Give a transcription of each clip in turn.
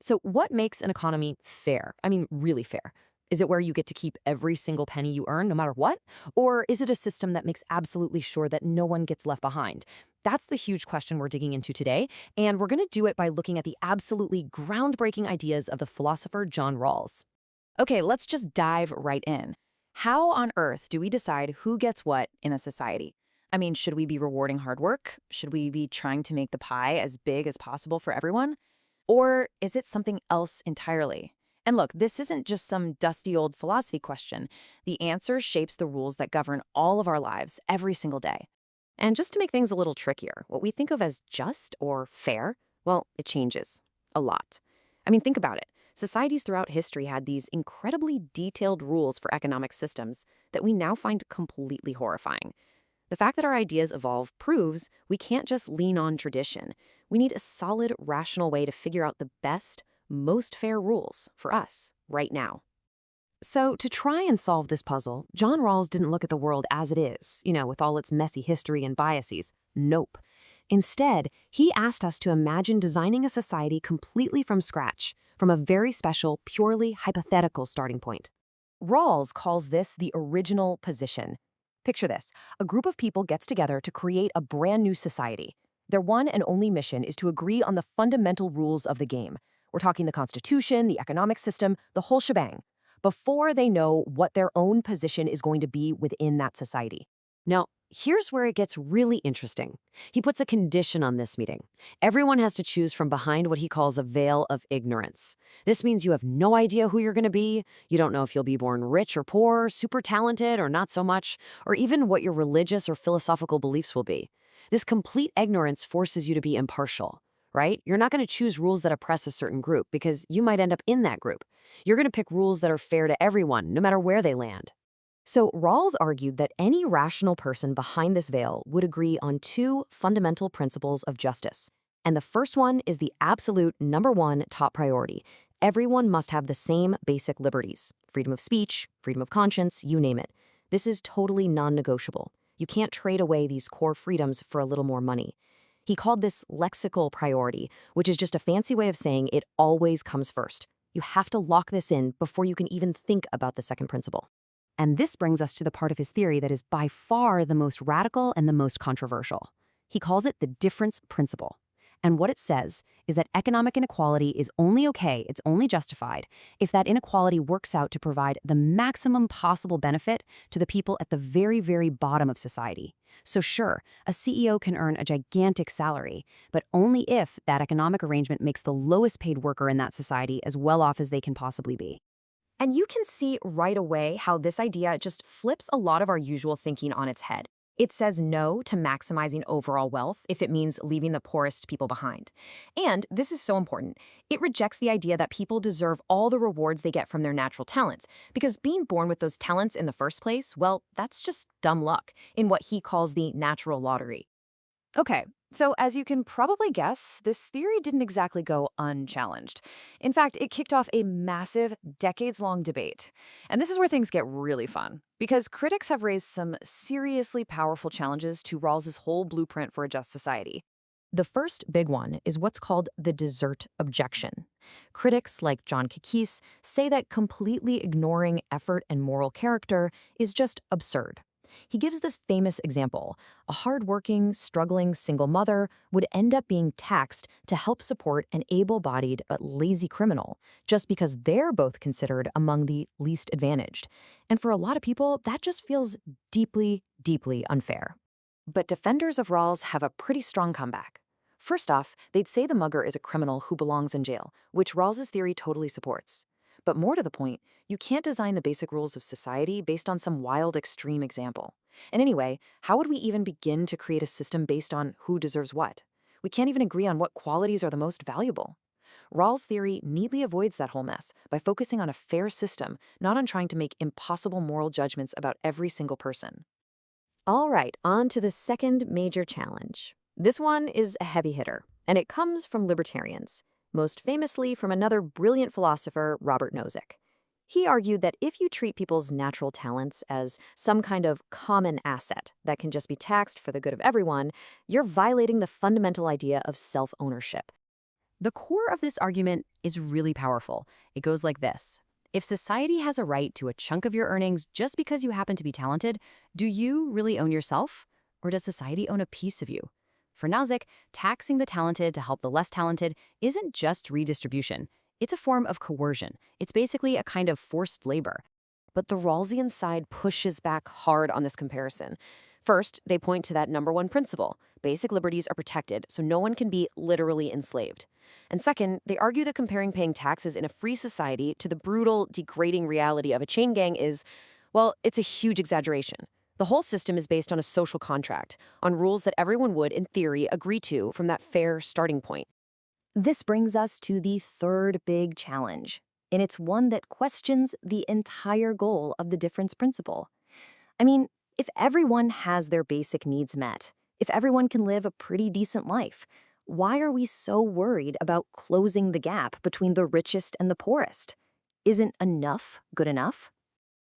So, what makes an economy fair? I mean, really fair. Is it where you get to keep every single penny you earn no matter what? Or is it a system that makes absolutely sure that no one gets left behind? That's the huge question we're digging into today, and we're going to do it by looking at the absolutely groundbreaking ideas of the philosopher John Rawls. Okay, let's just dive right in. How on earth do we decide who gets what in a society? I mean, should we be rewarding hard work? Should we be trying to make the pie as big as possible for everyone? Or is it something else entirely? And look, this isn't just some dusty old philosophy question. The answer shapes the rules that govern all of our lives every single day. And just to make things a little trickier, what we think of as just or fair, well, it changes a lot. I mean, think about it. Societies throughout history had these incredibly detailed rules for economic systems that we now find completely horrifying. The fact that our ideas evolve proves we can't just lean on tradition. We need a solid, rational way to figure out the best, most fair rules for us right now. So, to try and solve this puzzle, John Rawls didn't look at the world as it is, with all its messy history and biases. Nope. Instead, he asked us to imagine designing a society completely from scratch, from a very special, purely hypothetical starting point. Rawls calls this the original position. Picture this. A group of people gets together to create a brand new society. Their one and only mission is to agree on the fundamental rules of the game. We're talking the Constitution, the economic system, the whole shebang, before they know what their own position is going to be within that society. Now, here's where it gets really interesting. He puts a condition on this meeting. Everyone has to choose from behind what he calls a veil of ignorance. This means you have no idea who you're going to be. You don't know if you'll be born rich or poor, super talented or not so much, or even what your religious or philosophical beliefs will be. This complete ignorance forces you to be impartial, right? You're not going to choose rules that oppress a certain group because you might end up in that group. You're going to pick rules that are fair to everyone, no matter where they land. So Rawls argued that any rational person behind this veil would agree on two fundamental principles of justice. And the first one is the absolute number one top priority. Everyone must have the same basic liberties: freedom of speech, freedom of conscience, you name it. This is totally non-negotiable. You can't trade away these core freedoms for a little more money. He called this lexical priority, which is just a fancy way of saying it always comes first. You have to lock this in before you can even think about the second principle. And this brings us to the part of his theory that is by far the most radical and the most controversial. He calls it the difference principle. And what it says is that economic inequality is only okay, it's only justified, if that inequality works out to provide the maximum possible benefit to the people at the very, very bottom of society. So sure, a CEO can earn a gigantic salary, but only if that economic arrangement makes the lowest paid worker in that society as well off as they can possibly be. And you can see right away how this idea just flips a lot of our usual thinking on its head. It says no to maximizing overall wealth if it means leaving the poorest people behind. And this is so important. It rejects the idea that people deserve all the rewards they get from their natural talents, because being born with those talents in the first place, well, that's just dumb luck in what he calls the natural lottery. Okay, so as you can probably guess, this theory didn't exactly go unchallenged. In fact, it kicked off a massive, decades-long debate. And this is where things get really fun, because critics have raised some seriously powerful challenges to Rawls's whole blueprint for a just society. The first big one is what's called the desert objection. Critics like John Kekis say that completely ignoring effort and moral character is just absurd. He gives this famous example. A hardworking, struggling single mother would end up being taxed to help support an able-bodied but lazy criminal, just because they're both considered among the least advantaged. And for a lot of people, that just feels deeply, deeply unfair. But defenders of Rawls have a pretty strong comeback. First off, they'd say the mugger is a criminal who belongs in jail, which Rawls's theory totally supports. But more to the point, you can't design the basic rules of society based on some wild extreme example. And anyway, how would we even begin to create a system based on who deserves what? We can't even agree on what qualities are the most valuable. Rawls' theory neatly avoids that whole mess by focusing on a fair system, not on trying to make impossible moral judgments about every single person. All right, on to the second major challenge. This one is a heavy hitter, and it comes from libertarians, most famously from another brilliant philosopher, Robert Nozick. He argued that if you treat people's natural talents as some kind of common asset that can just be taxed for the good of everyone, you're violating the fundamental idea of self-ownership. The core of this argument is really powerful. It goes like this. If society has a right to a chunk of your earnings just because you happen to be talented, do you really own yourself? Or does society own a piece of you? For Nozick, taxing the talented to help the less talented isn't just redistribution. It's a form of coercion. It's basically a kind of forced labor. But the Rawlsian side pushes back hard on this comparison. First, they point to that number one principle. Basic liberties are protected, so no one can be literally enslaved. And second, they argue that comparing paying taxes in a free society to the brutal, degrading reality of a chain gang is, well, it's a huge exaggeration. The whole system is based on a social contract, on rules that everyone would, in theory, agree to from that fair starting point. This brings us to the third big challenge, and it's one that questions the entire goal of the difference principle. I mean, if everyone has their basic needs met, if everyone can live a pretty decent life, why are we so worried about closing the gap between the richest and the poorest? Isn't enough good enough?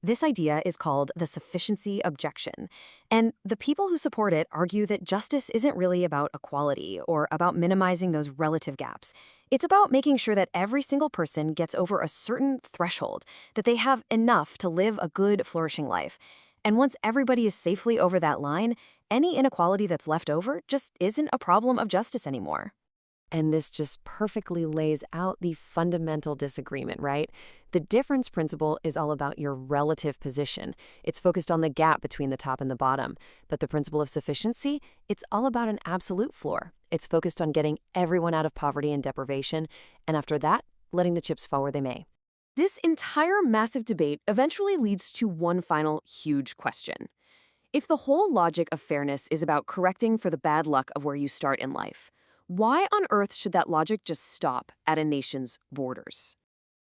This idea is called the sufficiency objection, and the people who support it argue that justice isn't really about equality or about minimizing those relative gaps. It's about making sure that every single person gets over a certain threshold, that they have enough to live a good, flourishing life. And once everybody is safely over that line, any inequality that's left over just isn't a problem of justice anymore. And this just perfectly lays out the fundamental disagreement, right? The difference principle is all about your relative position. It's focused on the gap between the top and the bottom. But the principle of sufficiency, it's all about an absolute floor. It's focused on getting everyone out of poverty and deprivation, and after that, letting the chips fall where they may. This entire massive debate eventually leads to one final huge question. If the whole logic of fairness is about correcting for the bad luck of where you start in life, why on earth should that logic just stop at a nation's borders?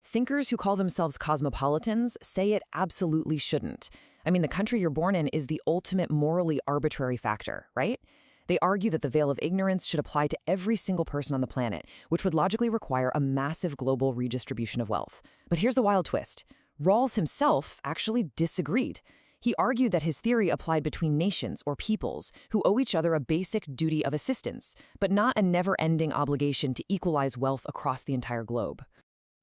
Thinkers who call themselves cosmopolitans say it absolutely shouldn't. I mean, the country you're born in is the ultimate morally arbitrary factor, right? They argue that the veil of ignorance should apply to every single person on the planet, which would logically require a massive global redistribution of wealth. But here's the wild twist. Rawls himself actually disagreed. He argued that his theory applied between nations or peoples who owe each other a basic duty of assistance, but not a never-ending obligation to equalize wealth across the entire globe.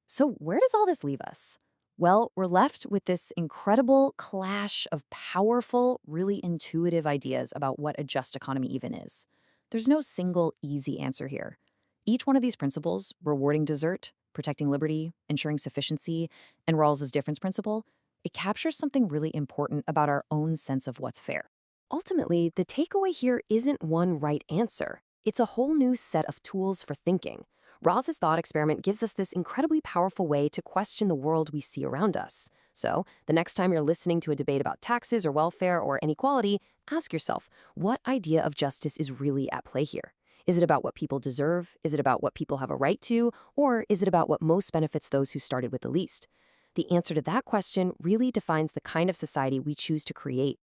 So where does all this leave us? Well, we're left with this incredible clash of powerful, really intuitive ideas about what a just economy even is. There's no single easy answer here. Each one of these principles, rewarding desert, protecting liberty, ensuring sufficiency, and Rawls's difference principle, it captures something really important about our own sense of what's fair. Ultimately, the takeaway here isn't one right answer. It's a whole new set of tools for thinking. Rawls's thought experiment gives us this incredibly powerful way to question the world we see around us. So, the next time you're listening to a debate about taxes or welfare or inequality, ask yourself, what idea of justice is really at play here? Is it about what people deserve? Is it about what people have a right to? Or is it about what most benefits those who started with the least? The answer to that question really defines the kind of society we choose to create.